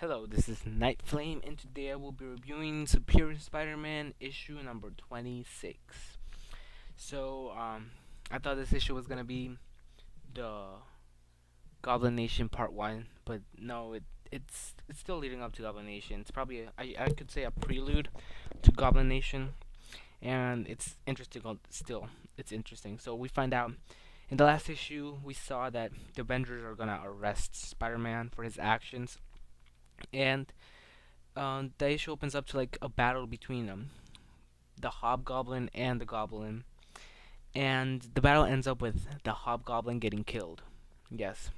Hello, this is Night Flame, and today I will be reviewing Superior Spider-Man issue number 26. I thought this issue was gonna be the Goblin Nation Part 1, but no, it's still leading up to Goblin Nation. It's probably I could say a prelude to Goblin Nation, and it's interesting. Still, it's interesting. So we find out in the last issue we saw that the Avengers are gonna arrest Spider-Man for his actions, and the issue opens up to like a battle between them, the Hobgoblin and the Goblin, and the battle ends up with the Hobgoblin getting killed. Yes,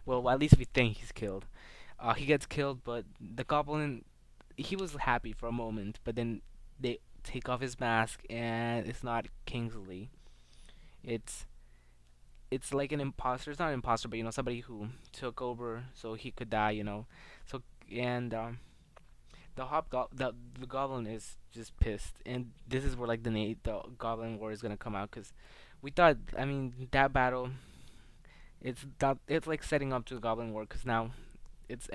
well, at least we think he's killed. He gets killed, but the Goblin, he was happy for a moment, but then they take off his mask, and it's not Kingsley. It's it's like an imposter. It's not an imposter, but somebody who took over so he could die. So and the goblin is just pissed, and this is where like the goblin war is gonna come out, because we thought, I mean, that battle, it's like setting up to the goblin war, because now it's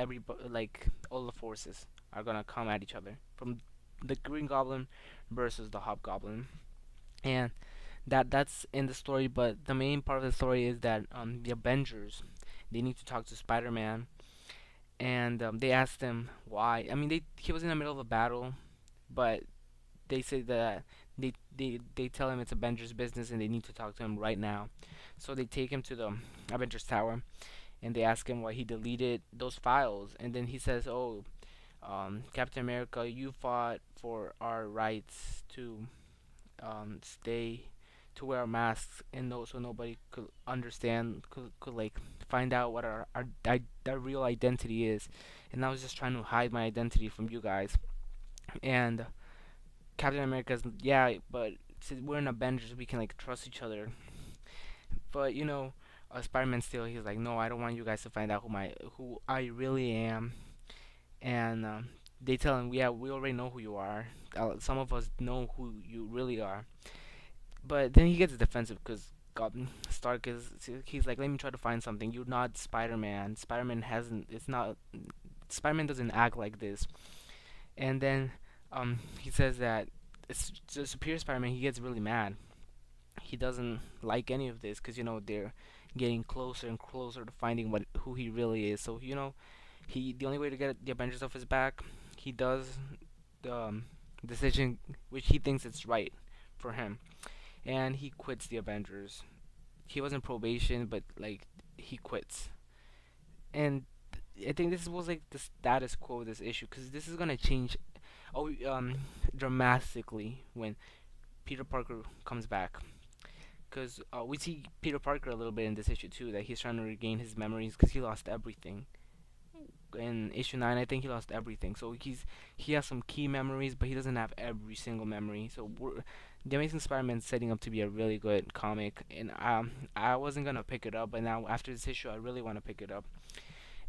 like all the forces are gonna come at each other from the green goblin versus the hobgoblin, and that's in the story. But the main part of the story is that the Avengers, they need to talk to Spider-Man, and they asked him why. I mean, he was in the middle of a battle, but they say that they tell him it's Avengers business and they need to talk to him right now. So they take him to the Avengers Tower, and they ask him why he deleted those files, and then he says, "Oh, Captain America, you fought for our rights to stay." To wear masks, and so nobody could understand, could like find out what our real identity is, and I was just trying to hide my identity from you guys. And Captain America's, yeah, but since we're in Avengers, we can like trust each other. But Spider-Man still, he's like, no, I don't want you guys to find out who I really am. And they tell him, yeah, we already know who you are. Some of us know who you really are. But then he gets defensive because Stark is, he's like, let me try to find something. You're not Spider-Man. Spider-Man hasn't. It's not. Spider-Man doesn't act like this. And then he says that it's the Superior Spider-Man. He gets really mad. He doesn't like any of this because they're getting closer and closer to finding who he really is. So the only way to get the Avengers off his back, he does the decision which he thinks it's right for him, and he quits the Avengers. He was in probation, but like he quits. And I think this was like the status quo of this issue, because this is gonna change, oh, dramatically when Peter Parker comes back. Because we see Peter Parker a little bit in this issue too, that he's trying to regain his memories because he lost everything. In issue 9, I think he lost everything. So he has some key memories, but he doesn't have every single memory. So the Amazing Spider-Man is setting up to be a really good comic, and I wasn't gonna pick it up, but now after this issue, I really want to pick it up.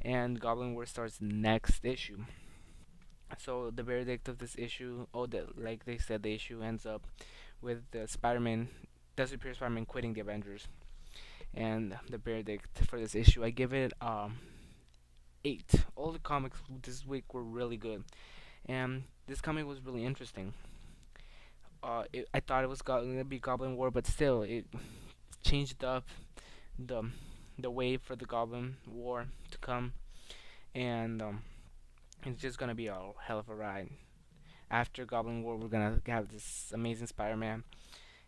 And Goblin War starts next issue. So the verdict of this issue, like they said, the issue ends up with the Superior Spider-Man quitting the Avengers. And the verdict for this issue, I give it 8. All the comics this week were really good, and this comic was really interesting. I thought it was going to be Goblin War, but still, it changed up the the way for the Goblin War to come, and it's just gonna be a hell of a ride. After Goblin War, we're gonna have this Amazing Spider-Man,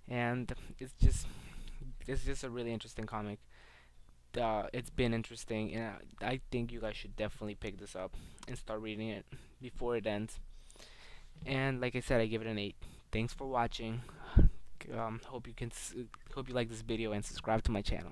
and it's just a really interesting comic. It's been interesting, and I think you guys should definitely pick this up and start reading it before it ends. And like I said, I give it an 8. Thanks for watching. Hope you like this video and subscribe to my channel.